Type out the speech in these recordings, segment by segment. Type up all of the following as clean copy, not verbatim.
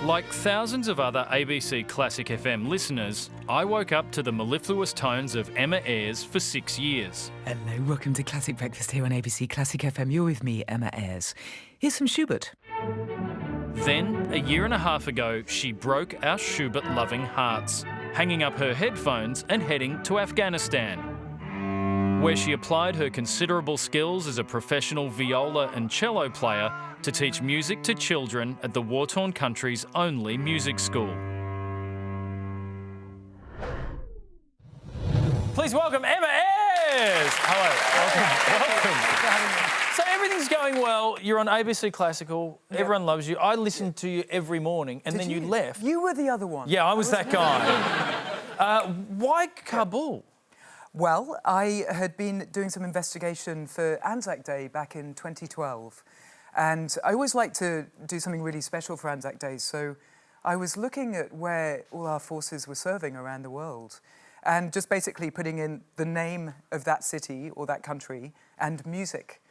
Like thousands of other ABC Classic FM listeners, I woke up to the mellifluous tones of Emma Ayres for 6 years. Hello, welcome to Classic Breakfast here on ABC Classic FM. You're with me, Emma Ayres. Here's some Schubert. Then, a year and a half ago, she broke our Schubert-loving hearts, hanging up her headphones and heading to Afghanistan, where she applied her considerable skills as a professional viola and cello player to teach music to children at the war-torn country's only music school. Please welcome Emma Ayres! Hello, welcome. So everything's going well, you're on ABC Classical, everyone loves you. I listened to you every morning and then you left. You were the other one. Yeah, I was that guy. Why Kabul? Well, I had been doing some investigation for Anzac Day back in 2012. And I always like to do something really special for Anzac Day. So I was looking at where all our forces were serving around the world and just basically putting in the name of that city or that country and music.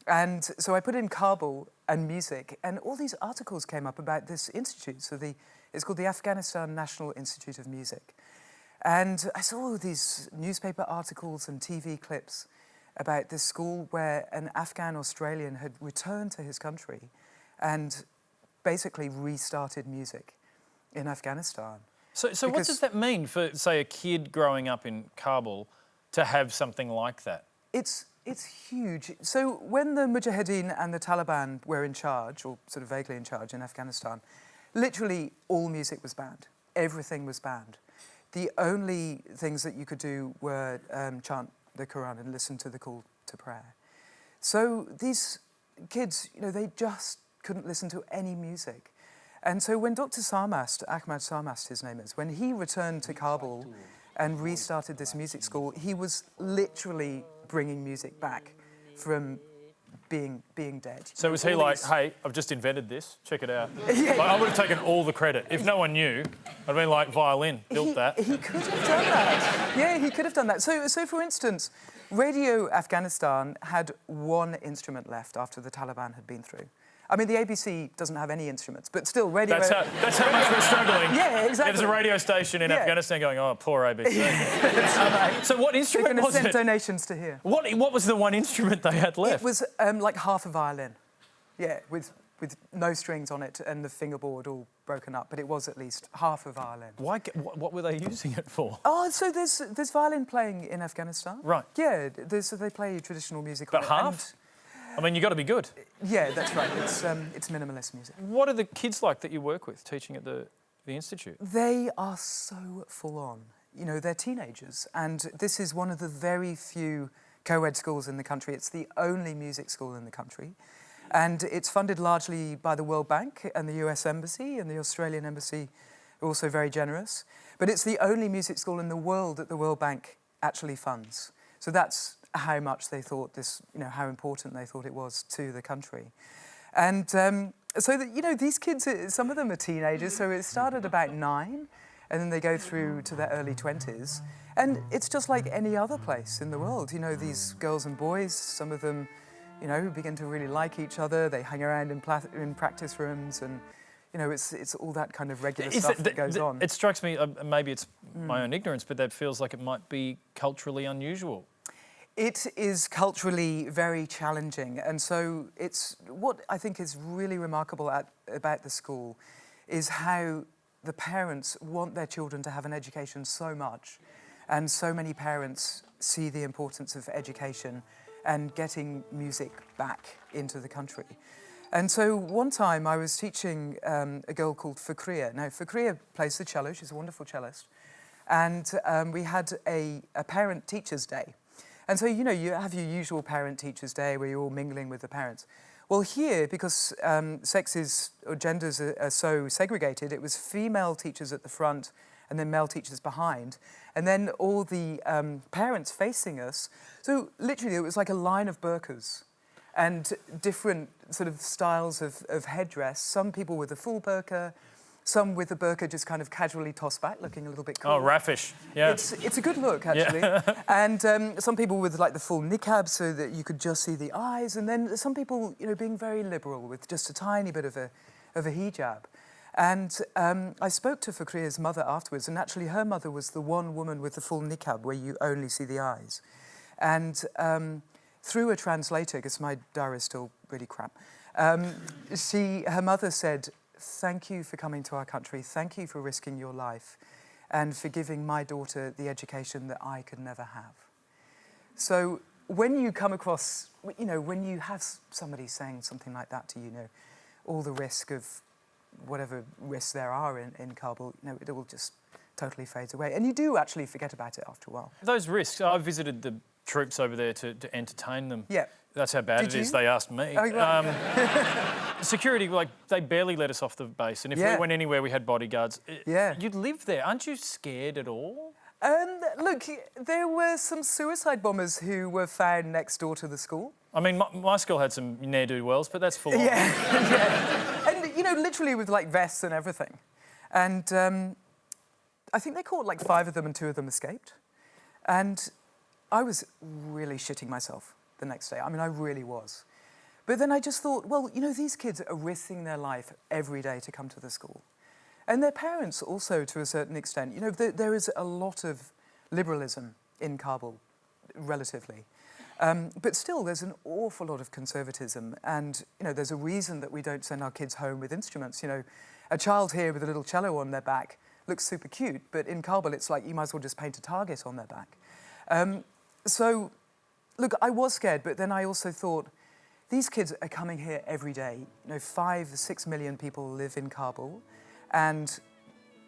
And so I put in Kabul and music, and all these articles came up about this institute. So it's called the Afghanistan National Institute of Music. And I saw all these newspaper articles and TV clips about this school where an Afghan Australian had returned to his country and basically restarted music in Afghanistan. So what does that mean for, say, a kid growing up in Kabul to have something like that? It's huge. So when the Mujahideen and the Taliban were in charge, or sort of vaguely in charge in Afghanistan, literally all music was banned. Everything was banned. The only things that you could do were chant the Quran and listen to the call to prayer. So these kids, they just couldn't listen to any music. And so when Dr. Sarmast, Ahmad Sarmast his name is, when he returned to Kabul and restarted this music school, he was literally bringing music back from being dead. So was he like, hey, I've just invented this, check it out. Like, I would have taken all the credit. If no one knew, I'd been like, violin, built that. He could have done that. Yeah, he could have done that. So for instance, Radio Afghanistan had one instrument left after the Taliban had been through. I mean, the ABC doesn't have any instruments, but still, radio... That's how much we're struggling. Yeah, exactly. There's a radio station in Afghanistan going, oh, poor ABC. So what instrument was it? They're going to send donations to here. What was the one instrument they had left? It was like half a violin. Yeah, with no strings on it and the fingerboard all broken up, but it was at least half a violin. Why? What were they using it for? Oh, so there's violin playing in Afghanistan. Right. Yeah, so they play traditional music. But half? I mean, you've got to be good. Yeah, that's right. It's minimalist music. What are the kids like that you work with teaching at the institute? They are so full on. They're teenagers, and this is one of the very few co-ed schools in the country. It's the only music school in the country. And it's funded largely by the World Bank and the US Embassy, and the Australian Embassy are also very generous. But it's the only music school in the world that the World Bank actually funds. So that's how much they thought this, how important they thought it was to the country. And so that, these kids, some of them are teenagers, so it started about 9, and then they go through to their early 20s. And it's just like any other place in the world. These girls and boys, some of them, begin to really like each other. They hang around in practice rooms, and, it's all that kind of regular stuff that goes on. It strikes me, maybe it's my own ignorance, but that feels like it might be culturally unusual. It is culturally very challenging, and so it's what I think is really remarkable about the school is how the parents want their children to have an education so much, and so many parents see the importance of education and getting music back into the country. And so one time I was teaching a girl called Fakriya. Now, Fakriya plays the cello, she's a wonderful cellist, and we had a parent-teachers day. And so, you have your usual parent-teachers day where you're all mingling with the parents. Well, here, because sexes or genders are so segregated, it was female teachers at the front and then male teachers behind, and then all the parents facing us. So literally, it was like a line of burqas and different sort of styles of headdress. Some people with a full burqa, some with the burqa just kind of casually tossed back, looking a little bit cool. Oh, raffish, yeah. It's a good look, actually. Yeah. And some people with, like, the full niqab so that you could just see the eyes, and then some people, being very liberal with just a tiny bit of a hijab. And I spoke to Fakriya's mother afterwards, and actually her mother was the one woman with the full niqab where you only see the eyes. And through a translator, because my Dari is still really crap, her mother said, "Thank you for coming to our country, thank you for risking your life, and for giving my daughter the education that I could never have." So when you come across, when you have somebody saying something like that to you, all the risk of whatever risks there are in Kabul, it all just totally fades away. And you do actually forget about it after a while. Those risks, I visited the troops over there to entertain them. Yeah. That's how bad Did it is. you? They asked me. Oh, right. Security, they barely let us off the base. And if we went anywhere, we had bodyguards. Yeah. You'd live there. Aren't you scared at all? Look, there were some suicide bombers who were found next door to the school. I mean, my school had some ne'er-do-wells, but that's full on. Yeah. And, literally with, vests and everything. And I think they caught, 5 of them and 2 of them escaped. And I was really shitting myself the next day. I mean, I really was. But then I just thought, well, these kids are risking their life every day to come to the school. And their parents also, to a certain extent. There is a lot of liberalism in Kabul, relatively. But still, there's an awful lot of conservatism. And, there's a reason that we don't send our kids home with instruments. A child here with a little cello on their back looks super cute, but in Kabul, it's like you might as well just paint a target on their back. So, look, I was scared, but then I also thought, these kids are coming here every day. 5 to 6 million people live in Kabul, and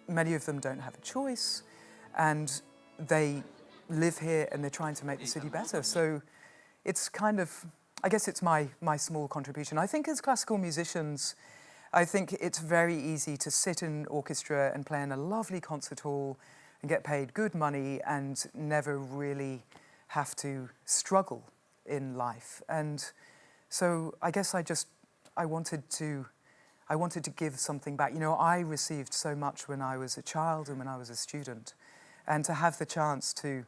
many of them don't have a choice, and they live here and they're trying to make the city better. So it's kind of, I guess it's my small contribution. I think as classical musicians, I think it's very easy to sit in an orchestra and play in a lovely concert hall and get paid good money and never really have to struggle in life. And so I guess I wanted to give something back. I received so much when I was a child and when I was a student. And to have the chance to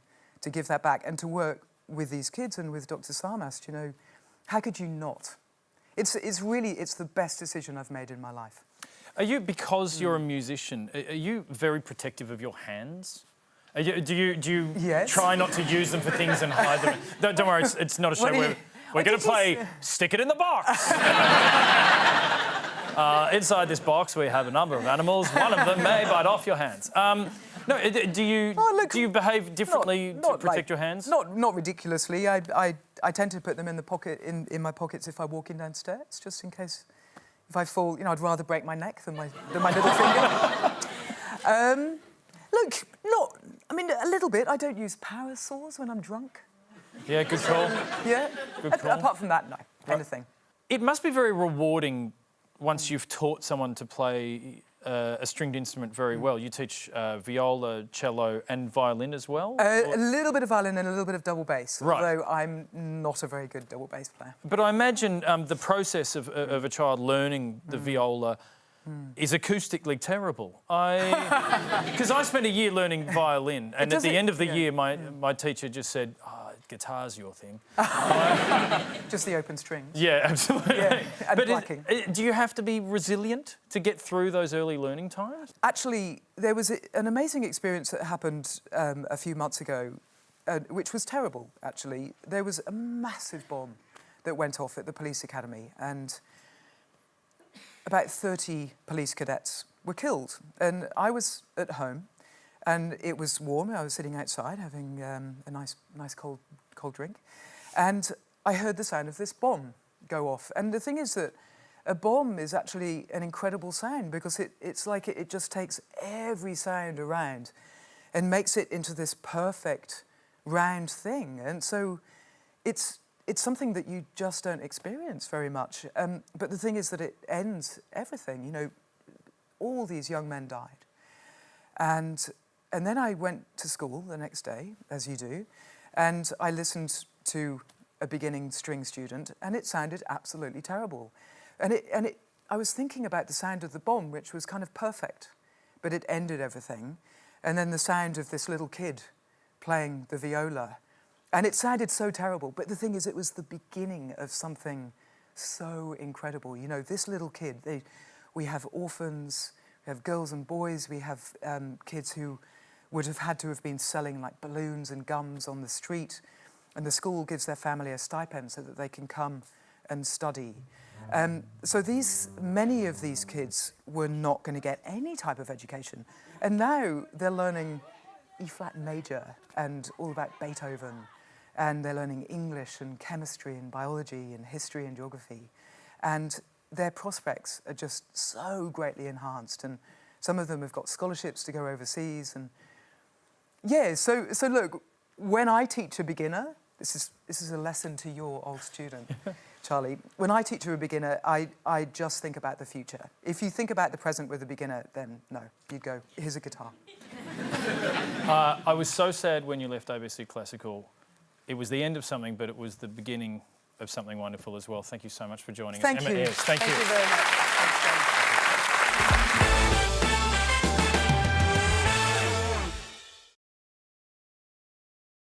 give that back and to work with these kids and with Dr. Sarmast, how could you not? It's the best decision I've made in my life. Are you, because you're a musician, are you very protective of your hands? Do you Yes. try not to use them for things and hide them? Don't worry, it's not a show where we're going to play Stick It in the Box. Inside this box we have a number of animals. One of them may bite off your hands. No, do you behave differently to protect your hands? Not ridiculously. I tend to put them in the pocket in my pockets if I walk in downstairs, just in case if I fall. I'd rather break my neck than my little finger. Look, a little bit. I don't use power saws when I'm drunk. Yeah, good call. Yeah. Good call. Apart from that, no. Anything. It must be very rewarding once you've taught someone to play a stringed instrument very well. You teach viola, cello and violin as well? A little bit of violin and a little bit of double bass, right. Although I'm not a very good double bass player. But I imagine the process of a child learning the viola is acoustically terrible. Because I spent a year learning violin, and at the end of the year, my teacher just said, guitar's your thing. Just the open strings. Yeah, absolutely. Yeah, and but blacking. Do you have to be resilient to get through those early learning times? Actually, there was an amazing experience that happened a few months ago, which was terrible, actually. There was a massive bomb that went off at the police academy, and about 30 police cadets were killed. And I was at home, and it was warm. I was sitting outside having a nice cold drink, and I heard the sound of this bomb go off. And the thing is that a bomb is actually an incredible sound because it's like it just takes every sound around and makes it into this perfect round thing. And so it's something that you just don't experience very much. But the thing is that it ends everything. All these young men died. And then I went to school the next day, as you do, and I listened to a beginning string student, and it sounded absolutely terrible. I was thinking about the sound of the bomb, which was kind of perfect, but it ended everything. And then the sound of this little kid playing the viola, and it sounded so terrible. But the thing is, it was the beginning of something so incredible. This little kid, we have orphans, We have girls and boys. We have kids who would have had to have been selling like balloons and gums on the street, and the school gives their family a stipend so that they can come and study. So many of these kids were not going to get any type of education, and now they're learning E-flat major and all about Beethoven, and they're learning English and chemistry and biology and history and geography, and their prospects are just so greatly enhanced, and some of them have got scholarships to go overseas. And yeah, so look, when I teach a beginner, this is a lesson to your old student, Charlie. When I teach a beginner, I just think about the future. If you think about the present with a beginner, then no, you'd go, here's a guitar. I was so sad when you left ABC Classical. It was the end of something, but it was the beginning of something wonderful as well. Thank you so much for joining us. Thank Emma you. Ayres, thank you. Thank you very much.